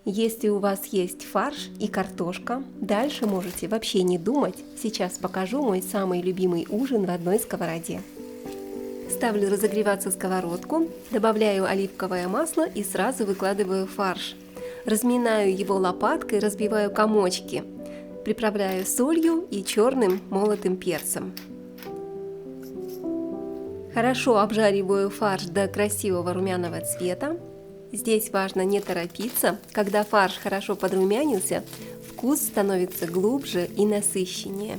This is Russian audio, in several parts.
Если у вас есть фарш и картошка, дальше можете вообще не думать. Сейчас покажу мой самый любимый ужин в одной сковороде. Ставлю разогреваться сковородку, добавляю оливковое масло и сразу выкладываю фарш. Разминаю его лопаткой, разбиваю комочки. Приправляю солью и черным молотым перцем. Хорошо обжариваю фарш до красивого румяного цвета. Здесь важно не торопиться. Когда фарш хорошо подрумянился, вкус становится глубже и насыщеннее.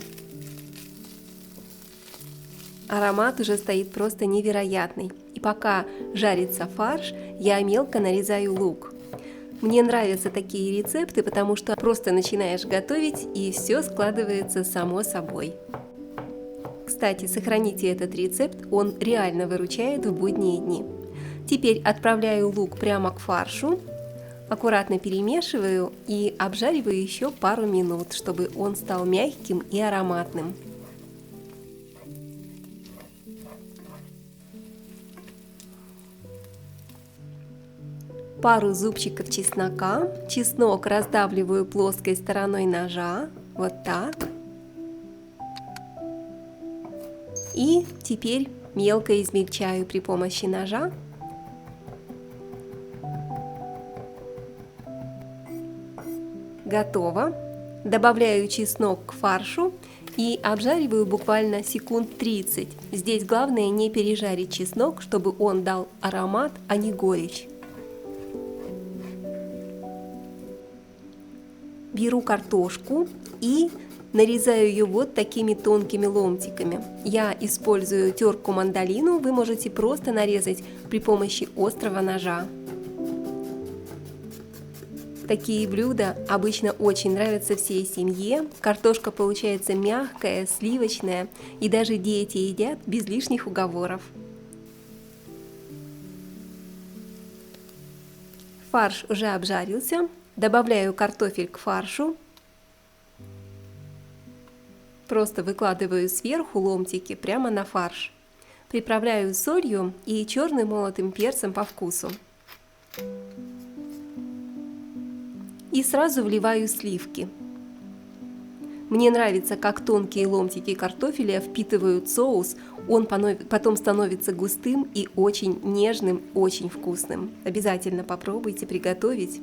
Аромат уже стоит просто невероятный. И пока жарится фарш, я мелко нарезаю лук. Мне нравятся такие рецепты, потому что просто начинаешь готовить, и все складывается само собой. Кстати, сохраните этот рецепт, он реально выручает в будние дни. Теперь отправляю лук прямо к фаршу, аккуратно перемешиваю и обжариваю еще пару минут, чтобы он стал мягким и ароматным. Пару зубчиков чеснока, чеснок раздавливаю плоской стороной ножа, вот так. И теперь мелко измельчаю при помощи ножа. Готово. Добавляю чеснок к фаршу и обжариваю буквально секунд 30. Здесь главное не пережарить чеснок, чтобы он дал аромат, а не горечь. Беру картошку и нарезаю ее вот такими тонкими ломтиками. Я использую терку-мандолину, вы можете просто нарезать при помощи острого ножа. Такие блюда обычно очень нравятся всей семье. Картошка получается мягкая, сливочная, и даже дети едят без лишних уговоров. Фарш уже обжарился. Добавляю картофель к фаршу. Просто выкладываю сверху ломтики прямо на фарш. Приправляю солью и черным молотым перцем по вкусу. И сразу вливаю сливки. Мне нравится, как тонкие ломтики картофеля впитывают соус, он потом становится густым и очень нежным, очень вкусным. Обязательно попробуйте приготовить.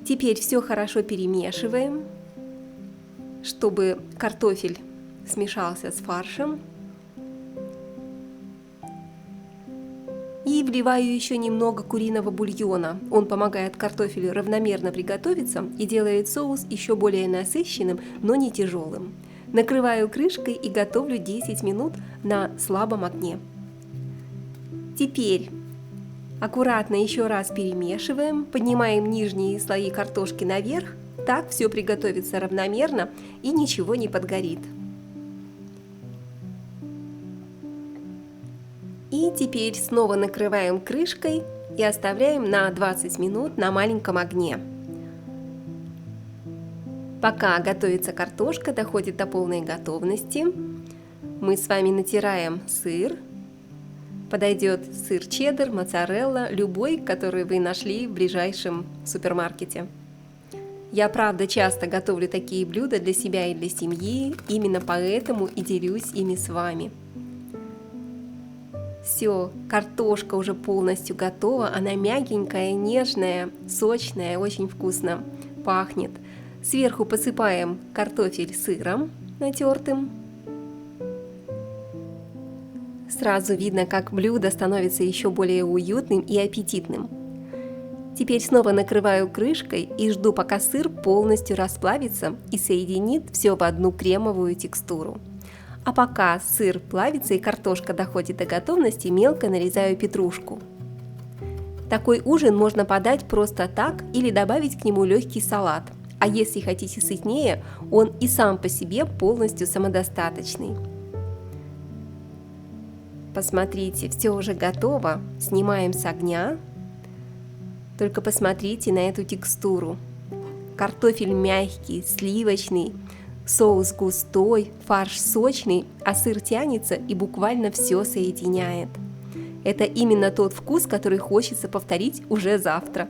Теперь все хорошо перемешиваем, чтобы картофель смешался с фаршем. И вливаю еще немного куриного бульона. Он помогает картофелю равномерно приготовиться и делает соус еще более насыщенным, но не тяжелым. Накрываю крышкой и готовлю 10 минут на слабом огне. Теперь аккуратно еще раз перемешиваем, поднимаем нижние слои картошки наверх. Так все приготовится равномерно и ничего не подгорит. И теперь снова накрываем крышкой и оставляем на 20 минут на маленьком огне. Пока готовится картошка, доходит до полной готовности, мы с вами натираем сыр. Подойдет сыр чеддер, моцарелла, любой, который вы нашли в ближайшем супермаркете. Я, правда, часто готовлю такие блюда для себя и для семьи, именно поэтому и делюсь ими с вами. Все, картошка уже полностью готова, она мягенькая, нежная, сочная, очень вкусно пахнет. Сверху посыпаем картофель сыром натертым. Сразу видно, как блюдо становится еще более уютным и аппетитным. Теперь снова накрываю крышкой и жду, пока сыр полностью расплавится и соединит все в одну кремовую текстуру. А пока сыр плавится и картошка доходит до готовности, мелко нарезаю петрушку. Такой ужин можно подать просто так или добавить к нему легкий салат. А если хотите сытнее, он и сам по себе полностью самодостаточный. Посмотрите, все уже готово. Снимаем с огня. Только посмотрите на эту текстуру. Картофель мягкий, сливочный, соус густой, фарш сочный, а сыр тянется и буквально все соединяет. Это именно тот вкус, который хочется повторить уже завтра.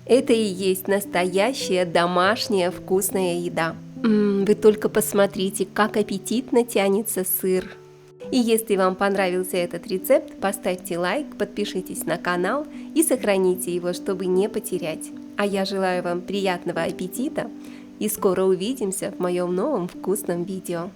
Это и есть настоящая домашняя вкусная еда. Вы только посмотрите, как аппетитно тянется сыр. И если вам понравился этот рецепт, поставьте лайк, подпишитесь на канал и сохраните его, чтобы не потерять. А я желаю вам приятного аппетита и скоро увидимся в моем новом вкусном видео.